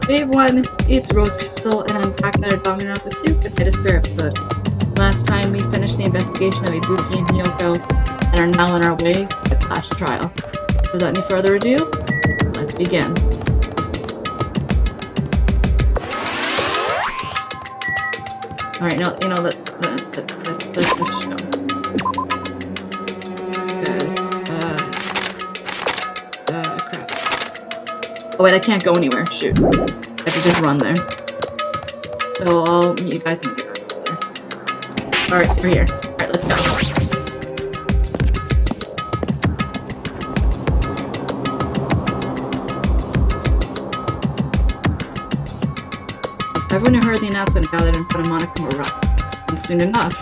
Hey everyone, it's Rose Crystal, and I'm back in another Danganronpa 2 Goodbye Despair episode. Last time we finished the investigation of Ibuki and Hiyoko, and are now on our way to the class trial. Without any further ado, let's begin. Alright, now, you know, let's show. Because, crap. Oh wait, I can't go anywhere, shoot. I have to just run there. So I'll meet you guys when we get back over there. Alright, we're here. Alright, let's go. Everyone who heard the announcement gathered in front of Monokuma Rock. And soon enough...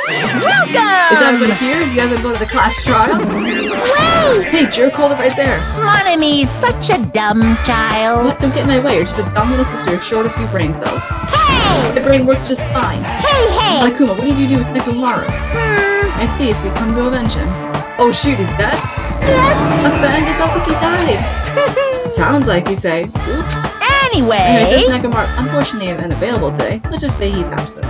Welcome! Is everybody here? Do you guys want to go to the class trial? Wait! Hey, jerk, hold it right there. Mon Amy's such a dumb child. What? Don't get in my way. You're just a dumb little sister short of a few brain cells. Hey! My brain works just fine. Hey! Monokuma, what did you do with Nekomaru? I see, so you come to avenge him. Oh shoot, he's dead? That's... Avenge? It sounds like he died. Sounds like you say. Oops. Anyway... This Nekomaru is unfortunately unavailable today. Let's just say he's absent.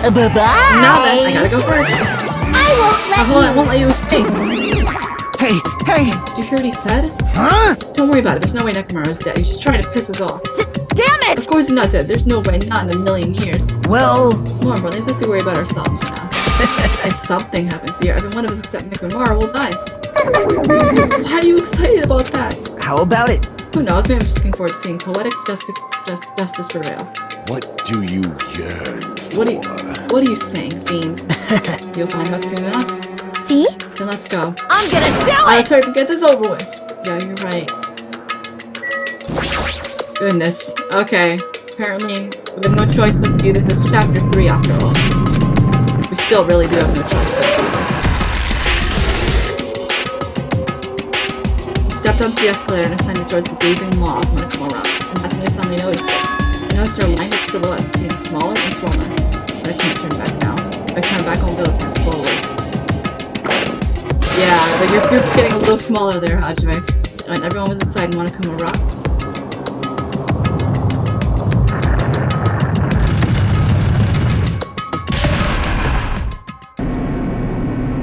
Bye-bye! Now then, I gotta go first. I won't let Hold on, I won't let you escape. Hey! Did you hear what he said? Huh? Don't worry about it, there's no way Nekomaru's dead. He's just trying to piss us off. Damn it! Of course he's not dead. There's no way, not in a million years. Well... More importantly, let's worry about ourselves for now. If something happens here, every one of us except Nekomaru will die. Why are you excited about that? How about it? Who knows, maybe I'm just looking forward to seeing poetic justice prevail. What do you yearn for? What are you saying, fiend? You'll find out soon enough. See? Then let's go. I'm gonna do it! Let's hurry and get this over with. Yeah, you're right. Goodness. Okay. Apparently, we have no choice but to do this. This is chapter 3 after all. We still really do have no choice but to do this. We stepped onto the escalator and ascended towards the gaping maw of Monokuma Rock. And that's when I suddenly noticed it. I noticed our lined up silhouettes getting smaller and smaller. But I can't turn back now. If I turn back, I won't be able to press forward. Yeah, like your group's getting a little smaller there, Hajime. And everyone was inside Monokuma Rock.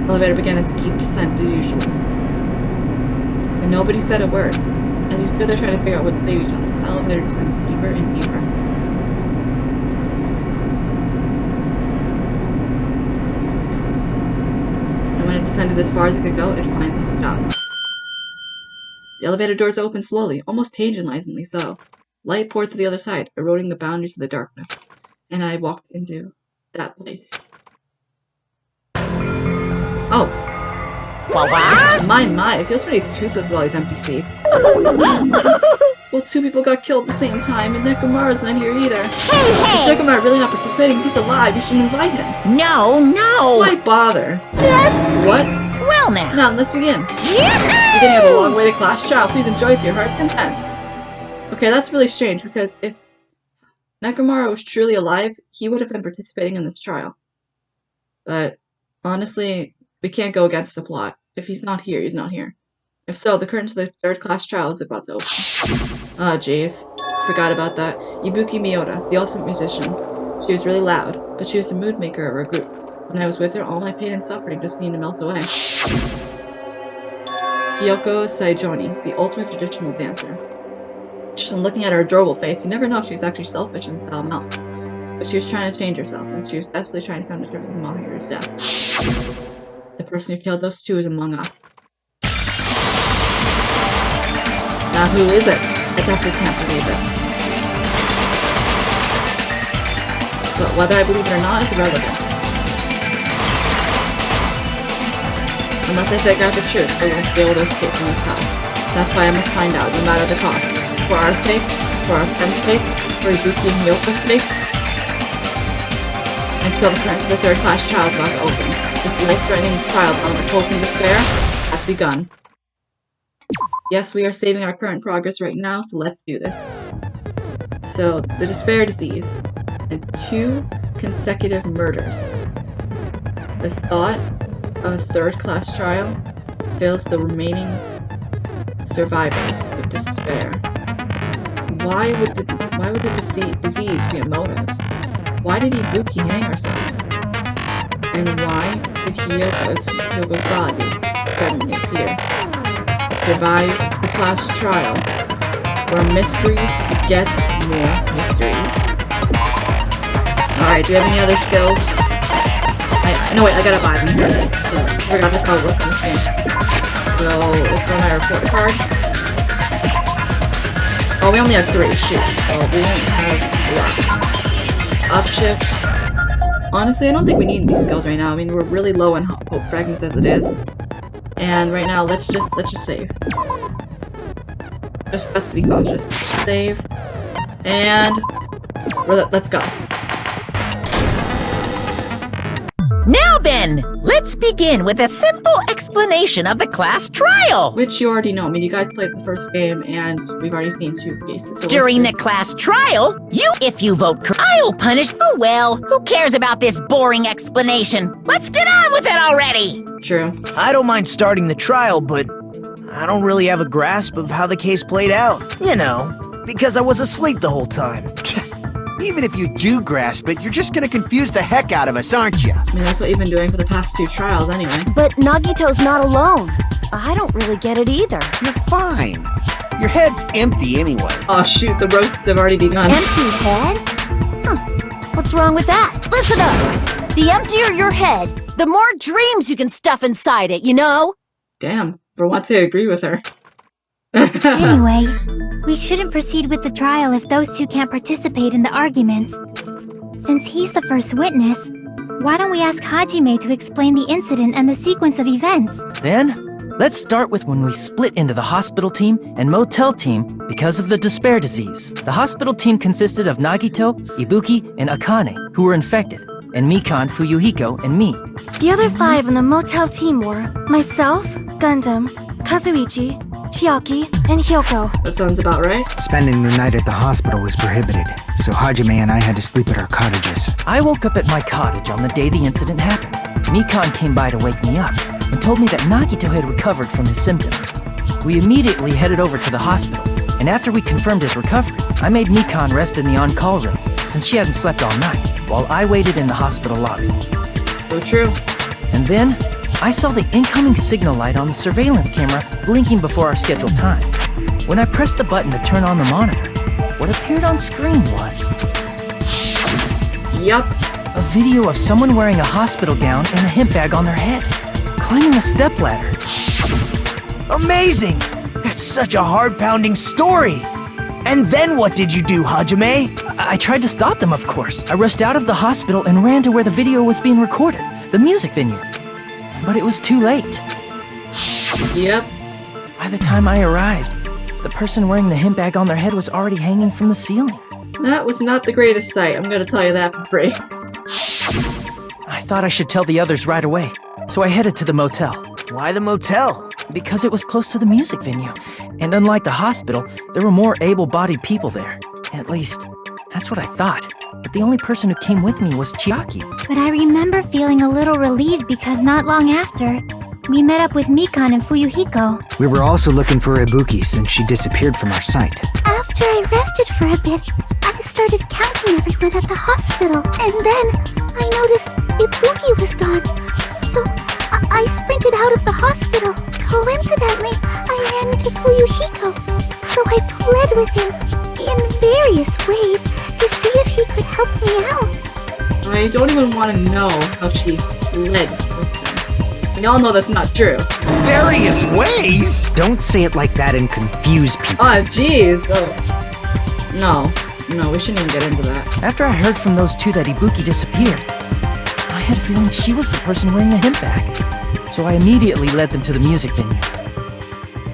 The elevator began its deep descent as usual. And nobody said a word. As we stood there trying to figure out what to say to each other, the elevator descended deeper and deeper. And when it descended as far as it could go, it finally stopped. The elevator doors opened slowly, almost tantalizingly so. Light poured through the other side, eroding the boundaries of the darkness. And I walked into that place. Oh. What? My, it feels pretty toothless with all these empty seats. Well, 2 people got killed at the same time, and Nekomaru's not here either. Hey! If Nekomaru really not participating, if he's alive, you shouldn't invite him. No! Why bother? That's... What? Well now! Now, let's begin. Yeah! Beginning of a long way to class trial. Please enjoy it to your heart's content. Okay, that's really strange, because if Nekomaru was truly alive, he would have been participating in this trial. But, honestly, we can't go against the plot. If he's not here, he's not here. If so, the curtain to the 3rd class trial is about to open. Oh, jeez. Forgot about that. Ibuki Miura, the ultimate musician. She was really loud, but she was the mood maker of our group. When I was with her, all my pain and suffering just seemed to melt away. Hiyoko Saijoni, the ultimate traditional dancer. Just from looking at her adorable face, you never know if she was actually selfish and foul mouthed. But she was trying to change herself, and she was desperately trying to come to terms with Mahiru's death. The person who killed those 2 is among us. Now who is it? I definitely can't believe it. But whether I believe it or not is irrelevant. Unless I figure out the truth, I won't be able to escape from this hell. That's why I must find out, no matter the cost. For our sake, for our friend's sake, for Ibuki and Hiyoko's sake. And so the current to the 3rd class trial is about to open. This life-threatening trial bound with hope and despair has begun. Yes, we are saving our current progress right now, so let's do this. So, the despair disease and 2 consecutive murders. The thought of a 3rd class trial fills the remaining survivors with despair. why would the disease be a motive? Why did Ibuki hang herself? And why did Hyogo's body suddenly appear? Survive the class trial, where mysteries begets more mysteries. Alright, do we have any other skills? No wait, I gotta buy them first. So I forgot that's how it works in this game. So let's go to my report card. Oh, we only have 3. Shoot. Oh, we don't have a lot. Upshift. Honestly, I don't think we need these skills right now. I mean, we're really low on hope fragments as it is. And right now, let's just save. Just best to be cautious. Save. And let's go. Now then, let's begin with a simple explanation of the class trial. Which you already know. I mean, you guys played the first game, and we've already seen 2 cases. So During the class trial, if you vote correct, I'll punish. Oh well, who cares about this boring explanation? Let's get on with it already. True. I don't mind starting the trial, but I don't really have a grasp of how the case played out. You know, because I was asleep the whole time. Even if you do grasp it, you're just gonna confuse the heck out of us, aren't you? I mean, that's what you've been doing for the past 2 trials anyway. But Nagito's not alone. I don't really get it either. You're fine. Your head's empty anyway. Oh shoot, the roasts have already begun. Empty head? Huh. What's wrong with that? Listen up! The emptier your head, the more dreams you can stuff inside it, you know? Damn, for once I agree with her. Anyway, we shouldn't proceed with the trial if those 2 can't participate in the arguments. Since he's the first witness, why don't we ask Hajime to explain the incident and the sequence of events? Then, let's start with when we split into the hospital team and motel team because of the despair disease. The hospital team consisted of Nagito, Ibuki, and Akane, who were infected, and Mikan, Fuyuhiko, and me. The other 5 on the motel team were myself, Gundam, Kazuichi, Chiaki, and Hyoko. That sounds about right. Spending the night at the hospital was prohibited, so Hajime and I had to sleep at our cottages. I woke up at my cottage on the day the incident happened. Mikan came by to wake me up and told me that Nagito had recovered from his symptoms. We immediately headed over to the hospital, and after we confirmed his recovery, I made Mikan rest in the on-call room since she hadn't slept all night, while I waited in the hospital lobby. So true. And then, I saw the incoming signal light on the surveillance camera blinking before our scheduled time. When I pressed the button to turn on the monitor, what appeared on screen was... Yup. A video of someone wearing a hospital gown and a hemp bag on their head, climbing a stepladder. Amazing! That's such a heart-pounding story! And then what did you do, Hajime? I tried to stop them, of course. I rushed out of the hospital and ran to where the video was being recorded, the music venue. But it was too late. Yep. By the time I arrived, the person wearing the hemp bag on their head was already hanging from the ceiling. That was not the greatest sight, I'm gonna tell you that for free. I thought I should tell the others right away, so I headed to the motel. Why the motel? Because it was close to the music venue, and unlike the hospital, there were more able-bodied people there. At least, that's what I thought. But the only person who came with me was Chiaki. But I remember feeling a little relieved because not long after, we met up with Mikan and Fuyuhiko. We were also looking for Ibuki since she disappeared from our sight. After I rested for a bit, I started counting everyone at the hospital. And then I noticed Ibuki was gone. So I sprinted out of the hospital. Coincidentally, I ran into Fuyuhiko. So I pled with him in various ways to see if he could help me out. I don't even want to know how she led with them. We all know that's not true. Various ways? Don't say it like that and confuse people. Oh, jeez. Oh. No, we shouldn't even get into that. After I heard from those 2 that Ibuki disappeared, I had a feeling she was the person wearing the hemp bag. So I immediately led them to the music venue.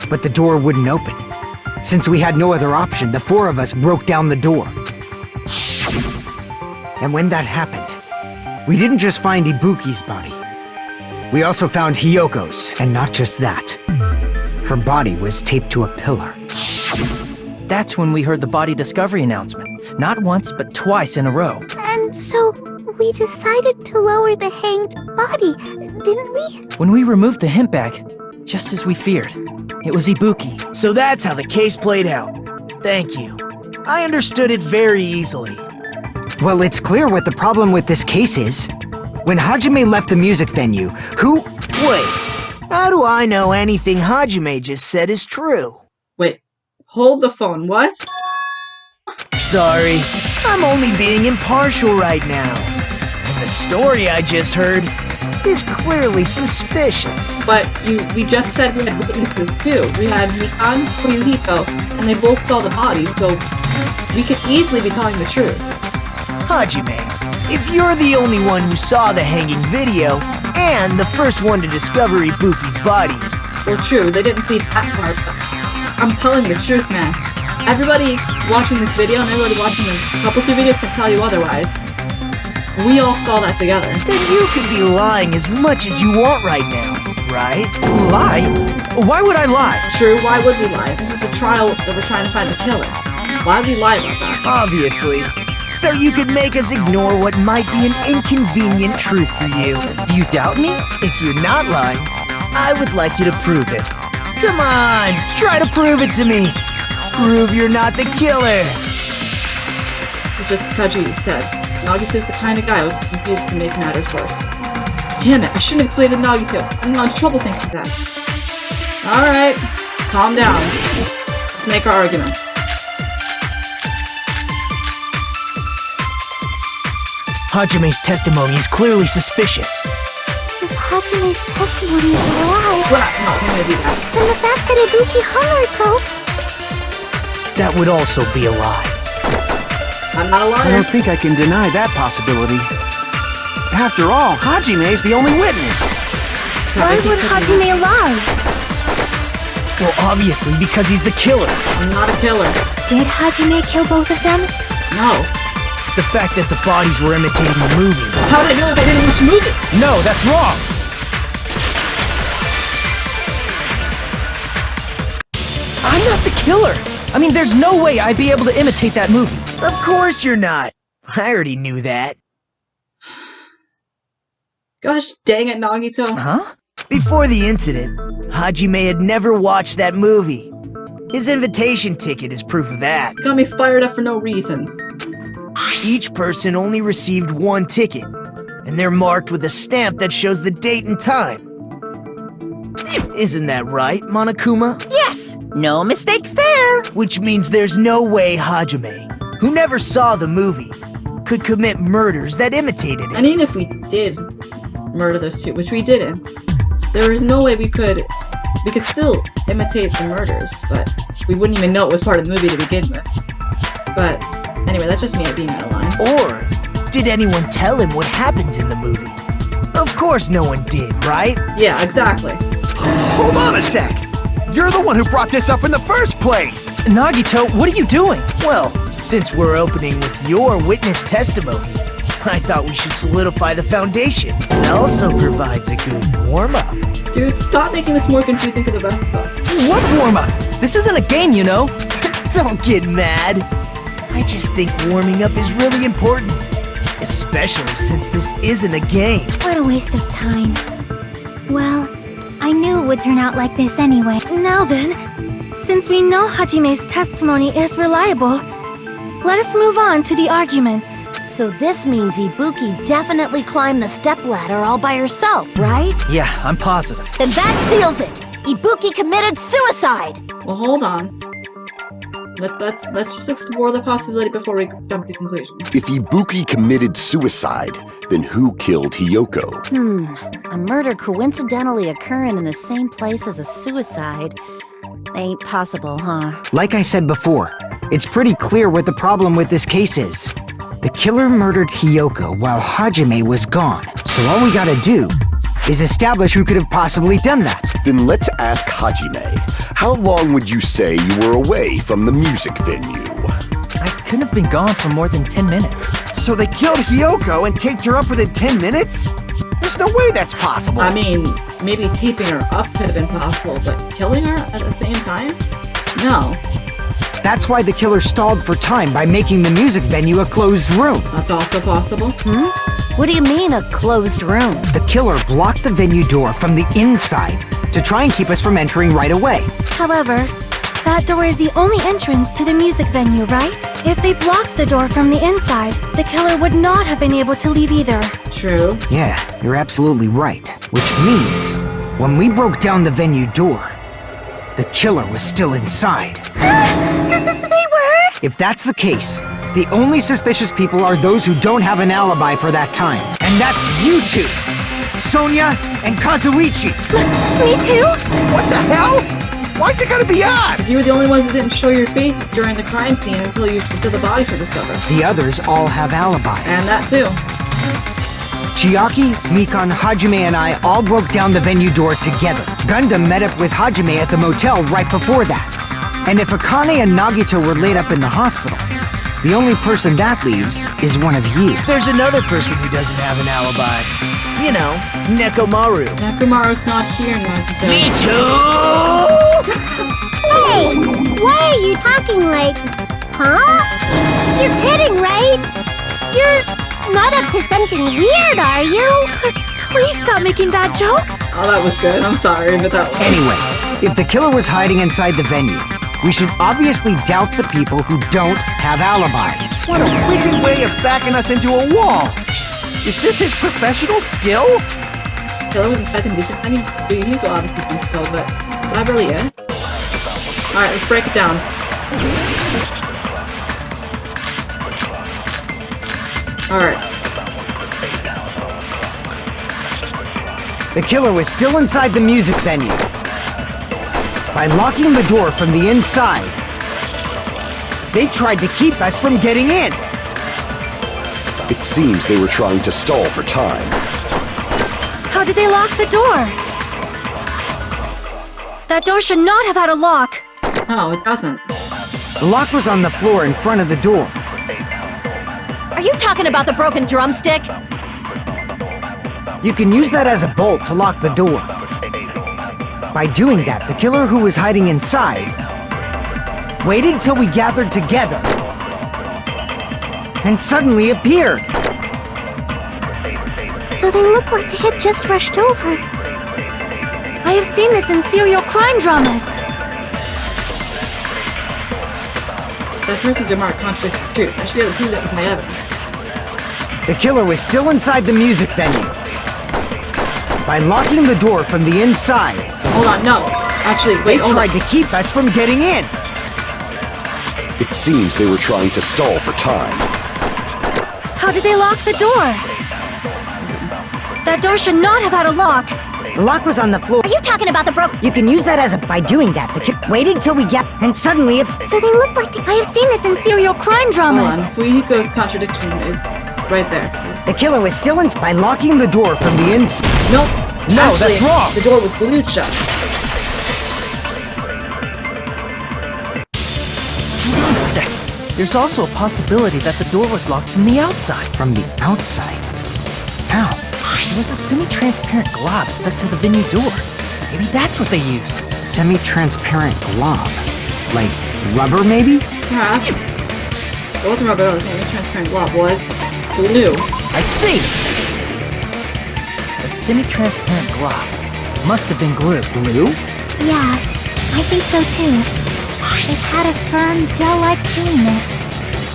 But the door wouldn't open. Since we had no other option, the 4 of us broke down the door. And when that happened, we didn't just find Ibuki's body. We also found Hyoko's, and not just that. Her body was taped to a pillar. That's when we heard the body discovery announcement. Not once, but twice in a row. And so we decided to lower the hanged body, didn't we? When we removed the hemp bag, just as we feared, it was Ibuki. So that's how the case played out. Thank you. I understood it very easily. Well, it's clear what the problem with this case is. When Hajime left the music venue, who... Wait, how do I know anything Hajime just said is true? Wait, hold the phone, what? Sorry, I'm only being impartial right now. And the story I just heard is clearly suspicious. But we just said we had witnesses too. We had Mikan, Koyuhiko, and they both saw the body, so we could easily be telling the truth. Hajime, if you're the only one who saw the hanging video, and the first one to discover Ibuki's body... Well, true, they didn't see that part, but I'm telling the truth, man. Everybody watching this video and everybody watching the couple two videos can tell you otherwise. We all saw that together. Then you could be lying as much as you want right now, right? Lie? Why would I lie? True, why would we lie? This is a trial that we're trying to find the killer. Why would we lie about that? Obviously. So you could make us ignore what might be an inconvenient truth for you. Do you doubt me? If you're not lying, I would like you to prove it. Come on, try to prove it to me. Prove you're not the killer. It's just as Kaji said. Nagito's the kind of guy who just refuses to make matters worse. Damn it, I shouldn't have explained to Nagito. I'm not in trouble thanks to that. Alright, calm down. Let's make our argument. Hajime's testimony is clearly suspicious. If Hajime's testimony is a lie, We're not gonna do that. then the fact that Ibuki hung herself... That would also be a lie. I'm not a I liar. don't think I can deny that possibility. After all, Hajime's the only witness. Why would Hajime lie? Well, obviously, because he's the killer. I'm not a killer. Did Hajime kill both of them? No. The fact that the bodies were imitating the movie. How did I know if I didn't watch the movie? No, that's wrong! I'm not the killer! I mean, there's no way I'd be able to imitate that movie. Of course you're not. I already knew that. Gosh dang it, Nagito. Huh? Before the incident, Hajime had never watched that movie. His invitation ticket is proof of that. Got me fired up for no reason. Each person only received one ticket, and they're marked with a stamp that shows the date and time. Isn't that right, Monokuma? Yes, no mistakes there. Which means there's no way Hajime, who never saw the movie, could commit murders that imitated And it. even if we did murder those two, which we didn't, there is no way we could still imitate the murders, but we wouldn't even know it was part of the movie to begin with. But anyway, that's just me being out of line. Or did anyone tell him what happens in the movie? Of course no one did, right? Yeah, exactly. Hold on a sec! You're the one who brought this up in the first place! Nagito, what are you doing? Well, since we're opening with your witness testimony, I thought we should solidify the foundation. It also provides a good warm-up. Dude, stop making this more confusing for the rest of us. What warm-up? This isn't a game, you know. Don't get mad. I just think warming up is really important. Especially since this isn't a game. What a waste of time. Well, I knew it would turn out like this anyway. Now then, since we know Hajime's testimony is reliable, let us move on to the arguments. So this means Ibuki definitely climbed the stepladder all by herself, right? Yeah, I'm positive. Then that seals it! Ibuki committed suicide! Well, hold on. Let's just explore the possibility before we jump to conclusions. If Ibuki committed suicide, then who killed Hiyoko? A murder coincidentally occurring in the same place as a suicide ain't possible, huh? Like I said before, it's pretty clear what the problem with this case is. The killer murdered Hiyoko while Hajime was gone, so all we gotta do is establish who could have possibly done that. Then let's ask Hajime. How long would you say you were away from the music venue? I couldn't have been gone for more than 10 minutes. So they killed Hiyoko and taped her up within 10 minutes? There's no way that's possible! I mean, maybe taping her up could have been possible, but killing her at the same time? No. That's why the killer stalled for time by making the music venue a closed room. That's also possible. What do you mean, a closed room? The killer blocked the venue door from the inside to try and keep us from entering right away. However, That door is the only entrance to the music venue, right? If they blocked the door from the inside, the killer would not have been able to leave either. True. Yeah, you're absolutely right. Which means, when we broke down the venue door, the killer was still inside. They were? If that's the case, the only suspicious people are those who don't have an alibi for that time. And that's you two! Sonia and Kazuichi! Me too? What the hell? Why's it gotta be us? You were the only ones that didn't show your faces during the crime scene until the bodies were discovered. The others all have alibis. And that too. Chiaki, Mikan, Hajime, and I all broke down the venue door together. Gundam met up with Hajime at the motel right before that. And if Akane and Nagito were laid up in the hospital, the only person that leaves is one of you. There's another person who doesn't have an alibi. You know, Nekomaru. Nakumaru's not here, Nagito. Me too! Hey, why are you talking like... Huh? You're kidding, right? You're not up to something weird, are you? Please stop making bad jokes. Oh, that was good. I'm sorry, but that was... Anyway, if the killer was hiding inside the venue, we should obviously doubt the people who don't have alibis. What a wicked way of backing us into a wall! Is this his professional skill? Killer was inside the music venue? You obviously think so, but is that really it? Alright, let's break it down. Alright. The killer was still inside the music venue. By locking the door from the inside, they tried to keep us from getting in. It seems they were trying to stall for time. How did they lock the door? That door should not have had a lock. No, it doesn't. The lock was on the floor in front of the door. Are you talking about the broken drumstick? You can use that as a bolt to lock the door. By doing that, the killer who was hiding inside waited till we gathered together and suddenly appeared. So they look like they had just rushed over. I have seen this in serial crime dramas. That person's remark contradicts the truth. I should be able to prove that with my evidence. The killer was still inside the music venue. By locking the door from the inside, Hold on, no. Actually, they wait, hold on. tried to keep us from getting in. It seems they were trying to stall for time. How did they lock the door? That door should not have had a lock. The lock was on the floor. Are you talking about the broken... You can use that as a... By doing that, the killer waited till we get... And suddenly... So they look like they... I have seen this in serial crime Hold dramas. on. Fuyuhiko's contradiction is right there. The killer was still in... By locking the door from the inside... Nope. No, Actually, that's wrong. The door was glued shut. Hold on a sec. There's also a possibility that the door was locked from the outside. From the outside? How? There was a semi-transparent glob stuck to the venue door. Maybe that's what they used. Semi-transparent glob? Like rubber, maybe? Perhaps. It wasn't rubber, it was a transparent glob. Was glue. I see! That semi-transparent glob must have been glue. Glue? Yeah, I think so too. It had a firm, gel-like chewiness.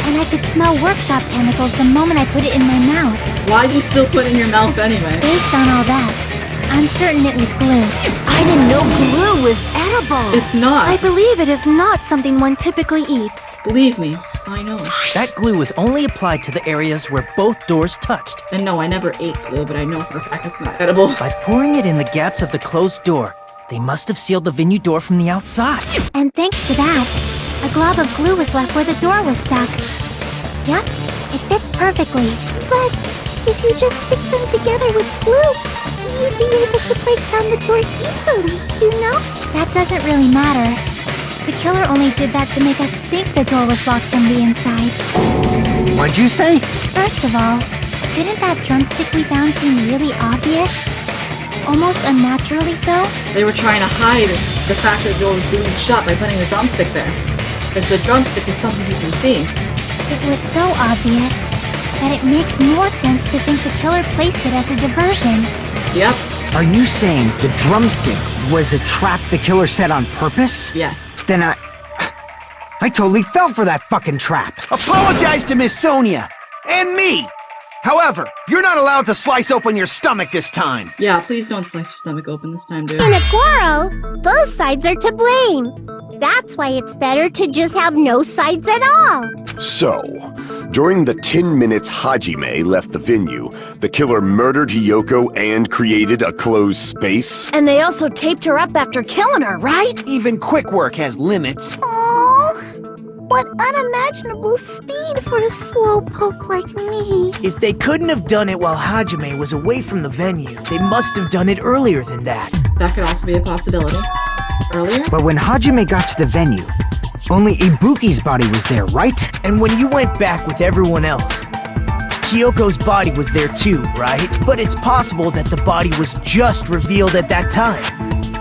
And I could smell workshop chemicals the moment I put it in my mouth. Why'd you still put it in your mouth anyway? Based on all that, I'm certain it was glue. I didn't know glue was edible. It's not. I believe it is not something one typically eats. Believe me, I know. That glue was only applied to the areas where both doors touched. And no, I never ate glue, but I know for a fact it's not edible. By pouring it in the gaps of the closed door, they must have sealed the venue door from the outside. And thanks to that, a glob of glue was left where the door was stuck. Yep, it fits perfectly. But if you just stick them together with glue, you'd be able to break down the door easily, you know? That doesn't really matter. The killer only did that to make us think the door was locked from the inside. What'd you say? First of all, didn't that drumstick we found seem really obvious? Almost unnaturally so? They were trying to hide the fact that the door was glued shut by putting the drumstick there. Because the drumstick is something you can see. It was so obvious that it makes more sense to think the killer placed it as a diversion. Yep. Are you saying the drumstick was a trap the killer set on purpose? Yes. Then I totally fell for that fucking trap. Apologize to Miss Sonia. And me. However, you're not allowed to slice open your stomach this time. Yeah, please don't slice your stomach open this time, dude. In a quarrel, both sides are to blame. That's why it's better to just have no sides at all. So, during the 10 minutes Hajime left the venue, the killer murdered Hiyoko and created a closed space? And they also taped her up after killing her, right? Even quick work has limits. Oh, what unimaginable speed for a slowpoke like me. If they couldn't have done it while Hajime was away from the venue, they must have done it earlier than that. That could also be a possibility. Earlier? But when Hajime got to the venue, only Ibuki's body was there, right? And when you went back with everyone else, Hiyoko's body was there too, right? But it's possible that the body was just revealed at that time,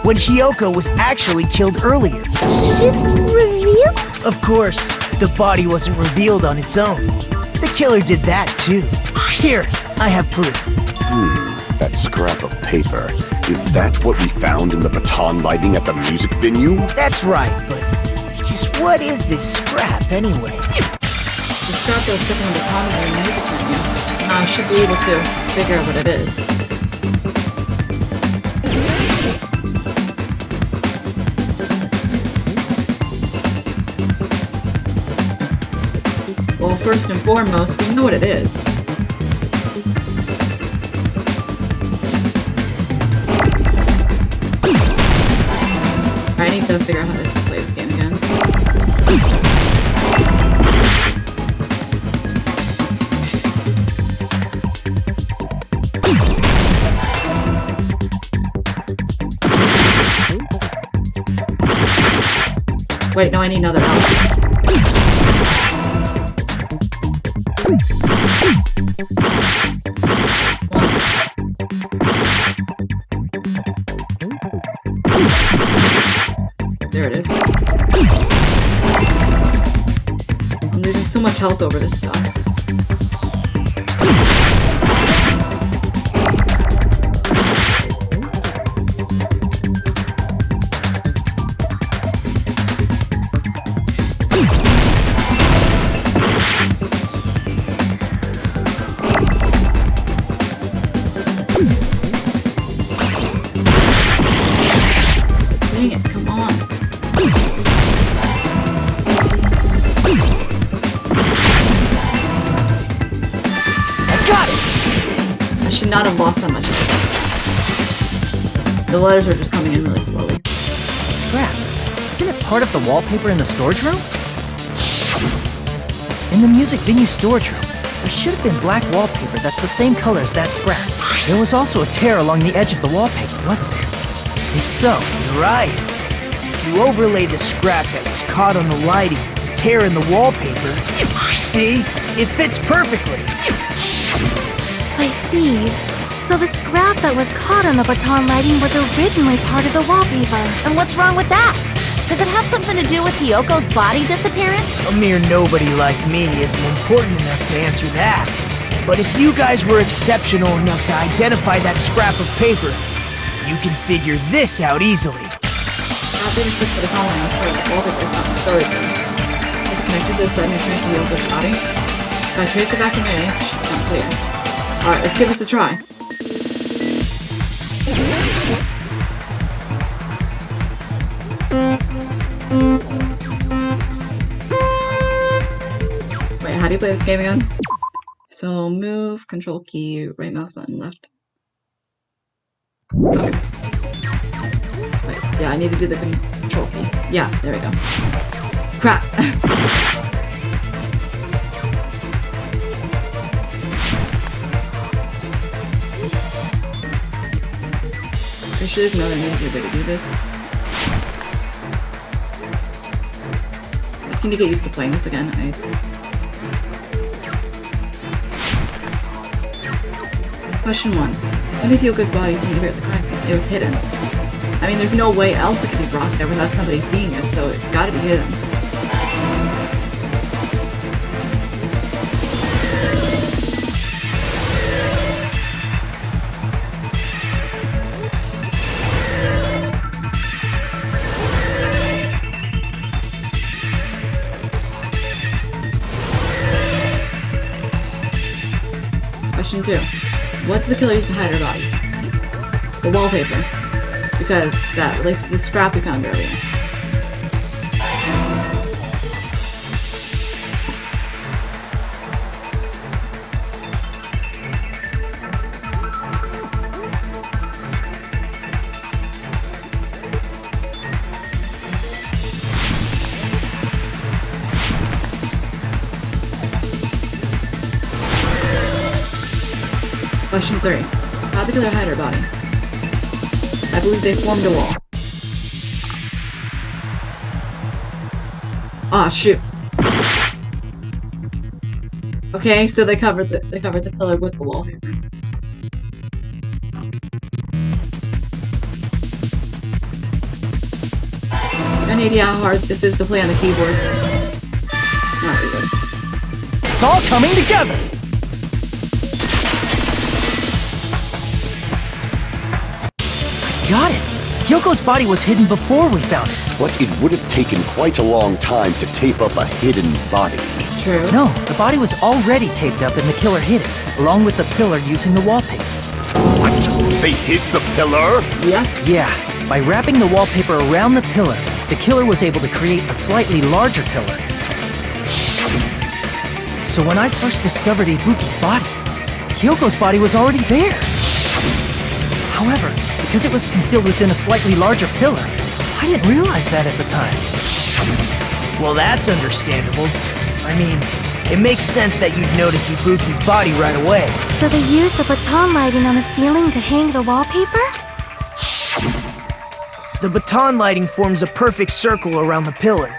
when Hiyoko was actually killed earlier. Just revealed? Of course, the body wasn't revealed on its own. The killer did that too. Here, I have proof. That scrap of paper. Is that what we found in the baton lighting at the music venue? That's right, but just what is this scrap anyway? The scrap that was stuck in the bottom of the music menu. I should be able to figure out what it is. Well, first and foremost, we know what it is. I need to figure out how to play this game again. Wait, no, I need another L. There it is. I'm losing so much health over this stuff. Dang it, come on. I should not have lost that much. The letters are just coming in really slowly. Scrap. Isn't it part of the wallpaper in the storage room? In the music venue storage room, there should have been black wallpaper that's the same color as that scrap. There was also a tear along the edge of the wallpaper, wasn't there? If so, you're right. If you overlay the scrap that was caught on the lighting with the tear in the wallpaper, see? It fits perfectly. I see. So the scrap that was caught on the baton lighting was originally part of the wallpaper. And what's wrong with that? Does it have something to do with Hiyoko's body disappearance? A mere nobody like me isn't important enough to answer that. But if you guys were exceptional enough to identify that scrap of paper, you can figure this out easily. Not being switched to the baton line was part of the wallpaper, not the storage room. Is it connected to the sudden entrance to Hiyoko's body? If I trace it back in my image, I'm clear. Alright, let's give this a try. Wait, how do you play this game again? So move, control key, right mouse button, left. Okay. Wait, yeah, I need to do the control key. Yeah, there we go. Crap! Pretty sure there's another easier way to do this. I just need to get used to playing this again. Question 1. When did Hiyoko's body seem to appear at the crime scene? It was hidden. I mean, there's no way else it could be brought there without somebody seeing it, so it's gotta be hidden. Question 2. What did the killer use to hide her body? The wallpaper. Because that relates to the scrap we found earlier. Question 3. How'd the killer hide her body? I believe they formed a wall. Ah, shoot. Okay, so they covered the pillar with the wallpaper. Any idea how hard this is to play on the keyboard? Not really. It's all coming together! Got it! Hyoko's body was hidden before we found it. But it would have taken quite a long time to tape up a hidden body. True. No, the body was already taped up and the killer hid it, along with the pillar using the wallpaper. What? They hid the pillar? Yeah. Yeah, by wrapping the wallpaper around the pillar, the killer was able to create a slightly larger pillar. So when I first discovered Ibuki's body, Hyoko's body was already there. However, because it was concealed within a slightly larger pillar, I didn't realize that at the time. Well, that's understandable. I mean, it makes sense that you'd notice Ibuki's body right away. So they used the baton lighting on the ceiling to hang the wallpaper? The baton lighting forms a perfect circle around the pillar.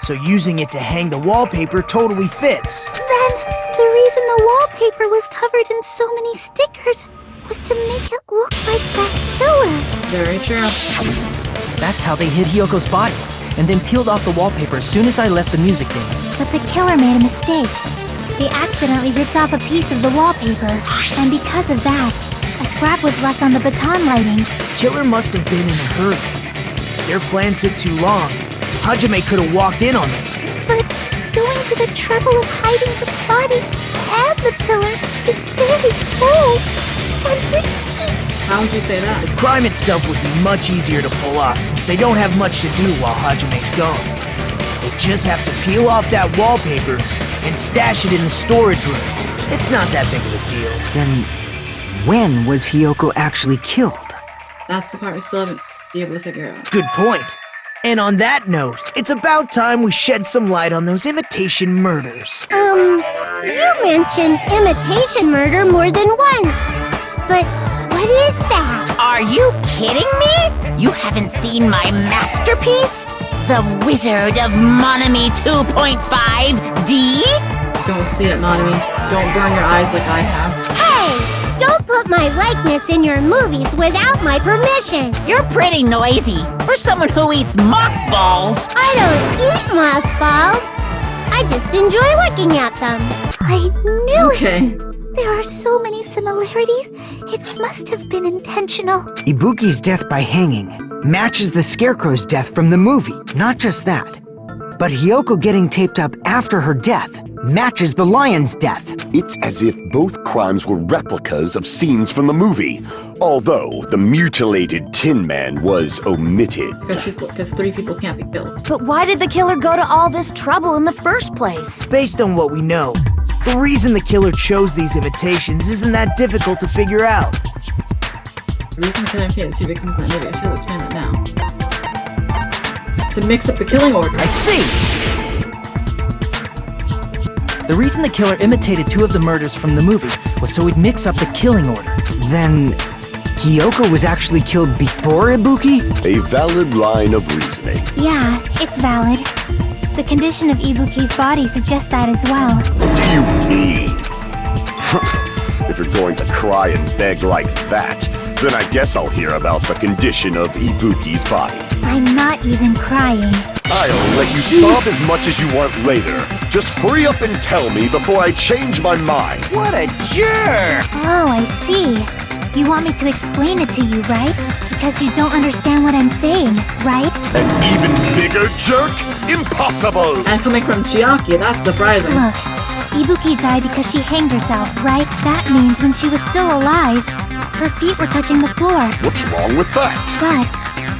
So using it to hang the wallpaper totally fits. Then, the reason the wallpaper was covered in so many stickers was to make it look like that killer. Very true. That's how they hid Hyoko's body, and then peeled off the wallpaper as soon as I left the music venue. But the killer made a mistake. They accidentally ripped off a piece of the wallpaper, and because of that, a scrap was left on the baton lighting. Killer must have been in a hurry. Their plan took too long. Hajime could have walked in on them. But going to the trouble of hiding the body and the pillar is very bold and risky. How would you say that? The crime itself would be much easier to pull off since they don't have much to do while Hajime's gone. They just have to peel off that wallpaper and stash it in the storage room. It's not that big of a deal. Then, when was Hyoko actually killed? That's the part we still haven't been able to figure out. Good point. And on that note, it's about time we shed some light on those imitation murders. You mentioned imitation murder more than once. But what is that? Are you kidding me? You haven't seen my masterpiece? The Wizard of Monami 2.5D? Don't see it, Monami. Don't burn your eyes like I have. Hey! Don't put my likeness in your movies without my permission! You're pretty noisy for someone who eats mothballs. I don't eat mothballs. I just enjoy looking at them. I knew Okay. it! There are so many similarities. It must have been intentional. Ibuki's death by hanging matches the Scarecrow's death from the movie. Not just that, but Hyoko getting taped up after her death matches the lion's death. It's as if both crimes were replicas of scenes from the movie, although the mutilated Tin Man was omitted. Because 3 people can't be killed. But why did the killer go to all this trouble in the first place? Based on what we know, the reason the killer chose these imitations isn't that difficult to figure out. The reason the killer imitated 2 victims in that movie, I should explain that now. To mix up the killing order. I see! The reason the killer imitated 2 of the murders from the movie was so he'd mix up the killing order. Then, Hyoko was actually killed before Ibuki? A valid line of reasoning. Yeah, it's valid. The condition of Ibuki's body suggests that as well. What do you mean? If you're going to cry and beg like that, then I guess I'll hear about the condition of Ibuki's body. I'm not even crying. I'll let you sob as much as you want later. Just hurry up and tell me before I change my mind. What a jerk! Oh, I see. You want me to explain it to you, right? Because you don't understand what I'm saying, right? An even bigger jerk? Impossible! And coming from Chiaki, that's surprising. Look, Ibuki died because she hanged herself, right? That means when she was still alive, her feet were touching the floor. What's wrong with that? But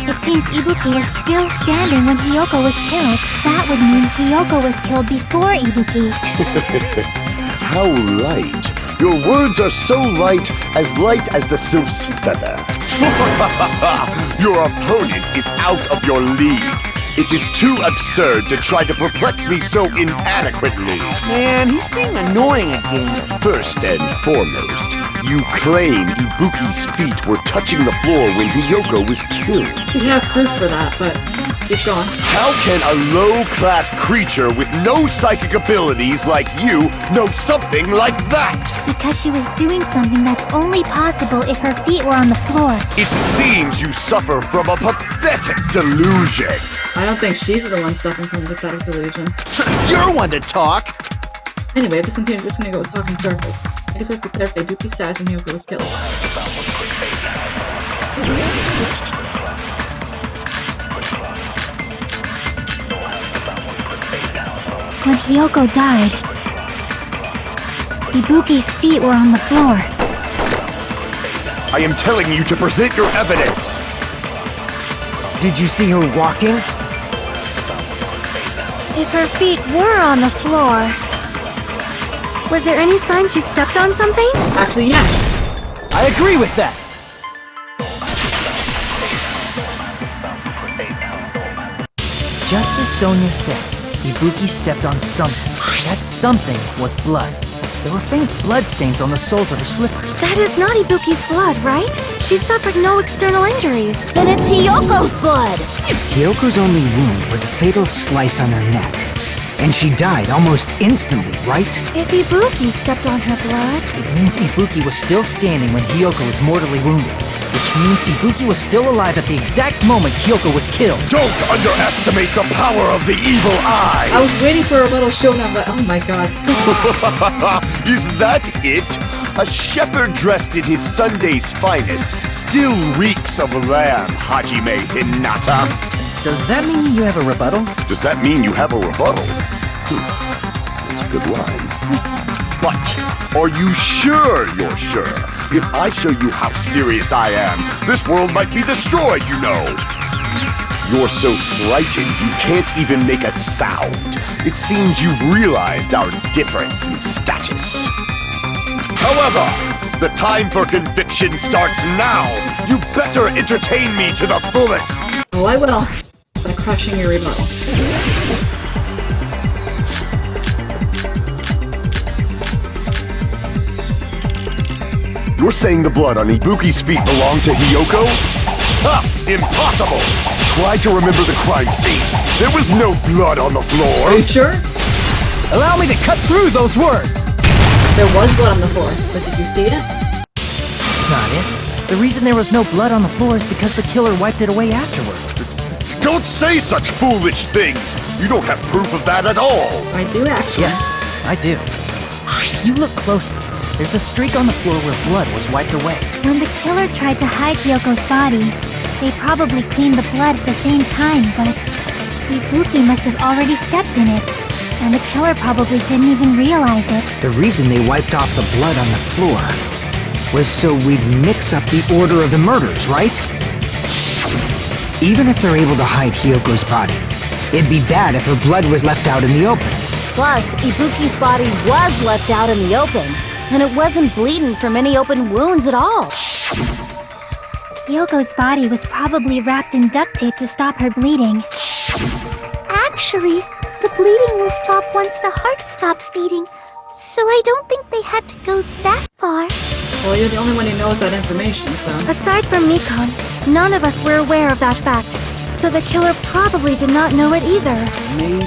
it seems Ibuki is still standing when Hiyoko was killed. That would mean Hiyoko was killed before Ibuki. How light. Your words are so light as the sylph's feather. Your opponent is out of your league. It is too absurd to try to perplex me so inadequately. Man, he's being annoying again. First and foremost, you claim Ibuki's feet were touching the floor when Hiyoko was killed. We have proof for that, but keep going. How can a low-class creature with no psychic abilities like you know something like that? Because she was doing something that's only possible if her feet were on the floor. It seems you suffer from a pathetic delusion. I don't think she's the one suffering from the pathetic delusion. You're one to talk. Anyway, this continues, we're just gonna go with talking circles. I just want to clarify Ibuki's status and Hiyoko was killed. When Hiyoko died, Ibuki's feet were on the floor. I am telling you to present your evidence. Did you see her walking? If her feet were on the floor, was there any sign she stepped on something? Actually, yes. I agree with that. Just as Sonia said, Ibuki stepped on something. That something was blood. There were faint bloodstains on the soles of her slippers. That is not Ibuki's blood, right? She suffered no external injuries. Then it's Hiyoko's blood! Hyoko's only wound was a fatal slice on her neck. And she died almost instantly, right? If Ibuki stepped on her blood... It means Ibuki was still standing when Hiyoko was mortally wounded. Which means Ibuki was still alive at the exact moment Hiyoko was killed. Don't underestimate the power of the evil eye! I was waiting for a rebuttal showdown, but oh my god, stop. Is that it? A shepherd dressed in his Sunday's finest still reeks of lamb, Hajime Hinata. Does that mean you have a rebuttal? Does that mean you have a rebuttal? That's a good line. But are you sure you're sure? If I show you how serious I am, this world might be destroyed, you know. You're so frightened you can't even make a sound. It seems you've realized our difference in status. However, the time for conviction starts now. You better entertain me to the fullest. Oh, I will. By crushing your rebuttal. You're saying the blood on Ibuki's feet belonged to Hiyoko? Ha! Impossible! Try to remember the crime scene. There was no blood on the floor. Are you sure? Allow me to cut through those words! There was blood on the floor, but did you see it? That's not it. The reason there was no blood on the floor is because the killer wiped it away afterward. Don't say such foolish things! You don't have proof of that at all! I do actually. Yes, I do. If you look closely, there's a streak on the floor where blood was wiped away. When the killer tried to hide Hyoko's body, they probably cleaned the blood at the same time, but Ibuki must have already stepped in it, and the killer probably didn't even realize it. The reason they wiped off the blood on the floor was so we'd mix up the order of the murders, right? Even if they're able to hide Hyoko's body, it'd be bad if her blood was left out in the open. Plus, Ibuki's body was left out in the open, and it wasn't bleeding from any open wounds at all. Hyoko's body was probably wrapped in duct tape to stop her bleeding. Actually, the bleeding will stop once the heart stops beating, so I don't think they had to go that far. Well, you're the only one who knows that information, so... Aside from Mikon, none of us were aware of that fact, so the killer probably did not know it either. Maybe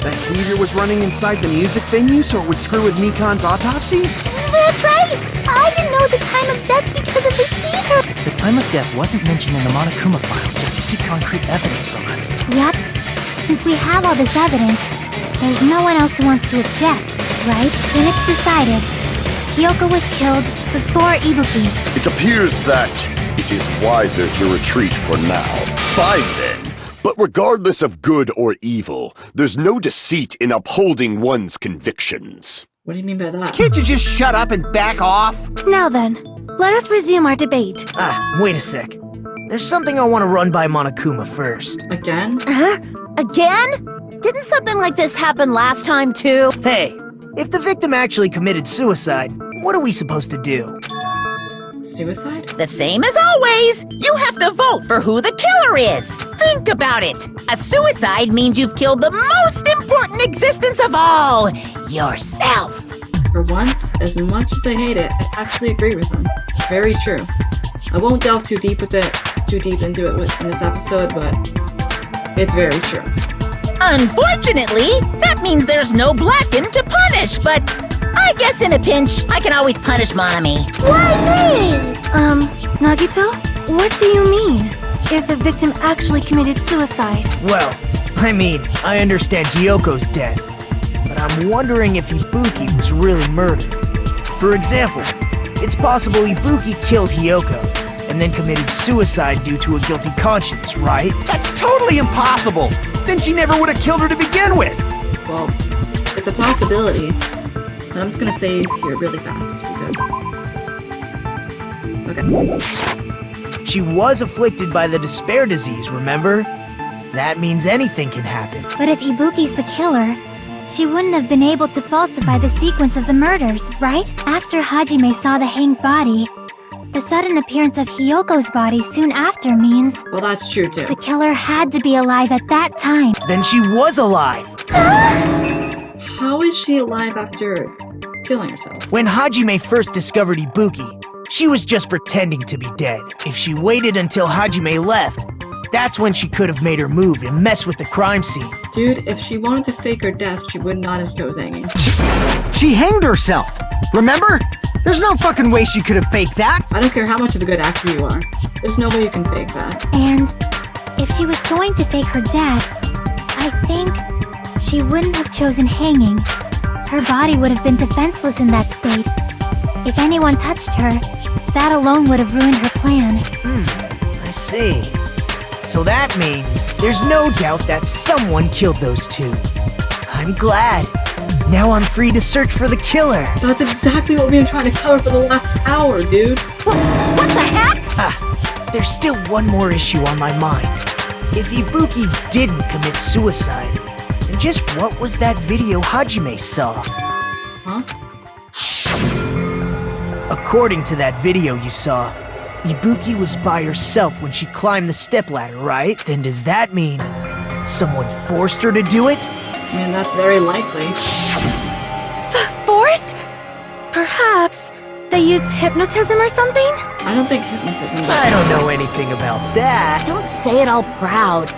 the heater was running inside the music venue so it would screw with Mikon's autopsy? That's right! I didn't know the time of death because of the heater! The time of death wasn't mentioned in the Monokuma file just to keep concrete evidence from us. Yep. Since we have all this evidence, there's no one else who wants to object, right? Then it's decided. Hiyoko was killed before Ibuki. It appears that it is wiser to retreat for now. Fine then. But regardless of good or evil, there's no deceit in upholding one's convictions. What do you mean by that? Can't you just shut up and back off? Now then, let us resume our debate. Wait a sec. There's something I want to run by Monokuma first. Again? Huh? Again? Didn't something like this happen last time, too? Hey, if the victim actually committed suicide, what are we supposed to do? Suicide? The same as always. You have to vote for who the killer is. Think about it. A suicide means you've killed the most important existence of all, yourself. For once, as much as I hate it, I actually agree with him. Very true. I won't delve too deep into it in this episode, but it's very true. Unfortunately, that means there's no Blacken to punish, but I guess in a pinch, I can always punish Monami. Why me? Nagito? What do you mean? If the victim actually committed suicide? Well, I mean, I understand Hyoko's death, but I'm wondering if Ibuki was really murdered. For example, it's possible Ibuki killed Hyoko, and then committed suicide due to a guilty conscience, right? That's totally impossible! Then she never would have killed her to begin with! Well, it's a possibility. But I'm just gonna save here really fast, because... Okay. She was afflicted by the despair disease, remember? That means anything can happen. But if Ibuki's the killer, she wouldn't have been able to falsify the sequence of the murders, right? After Hajime saw the hanged body, the sudden appearance of Hyoko's body soon after means Well, that's true too. the killer had to be alive at that time. Then she was alive! How is she alive after killing herself? When Hajime first discovered Ibuki, she was just pretending to be dead. If she waited until Hajime left, that's when she could have made her move and mess with the crime scene. Dude, if she wanted to fake her death, she would not have chose hanging. She hanged herself! Remember? There's no fucking way she could have faked that! I don't care how much of a good actor you are. There's no way you can fake that. And if she was going to fake her death, I think she wouldn't have chosen hanging. Her body would have been defenseless in that state. If anyone touched her, that alone would have ruined her plan. I see. So that means there's no doubt that someone killed those two. I'm glad. Now I'm free to search for the killer. That's exactly what we've been trying to cover for the last hour, dude. What the heck? There's still one more issue on my mind. If Ibuki didn't commit suicide, then just what was that video Hajime saw? Huh? According to that video you saw, Ibuki was by herself when she climbed the stepladder, right? Then does that mean someone forced her to do it? I mean, that's very likely. Forced? Perhaps they used hypnotism or something? I don't think hypnotism. I don't know anything about that. Don't say it all proud.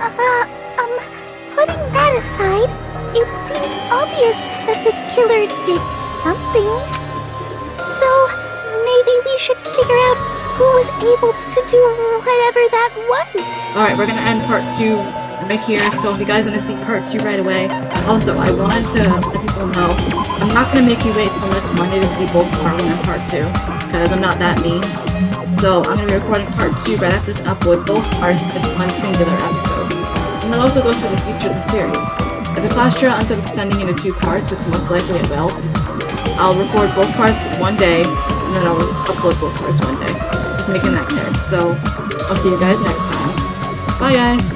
Putting that aside, it seems obvious that the killer did something. So, maybe we should figure out who was able to do whatever that was. Alright, we're gonna end part 2 right here, so if you guys want to see part 2 right away. Also, I wanted to let people know, I'm not gonna make you wait till next Monday to see both part 1 and part 2, because I'm not that mean. So, I'm gonna be recording part 2 right after this and upload both parts as one singular episode. And that also goes for the future of the series. If the class trial ends up extending into 2 parts, which most likely it will, I'll record both parts one day, and then I'll upload both parts one day. Just making that clear. So, I'll see you guys next time. Bye guys!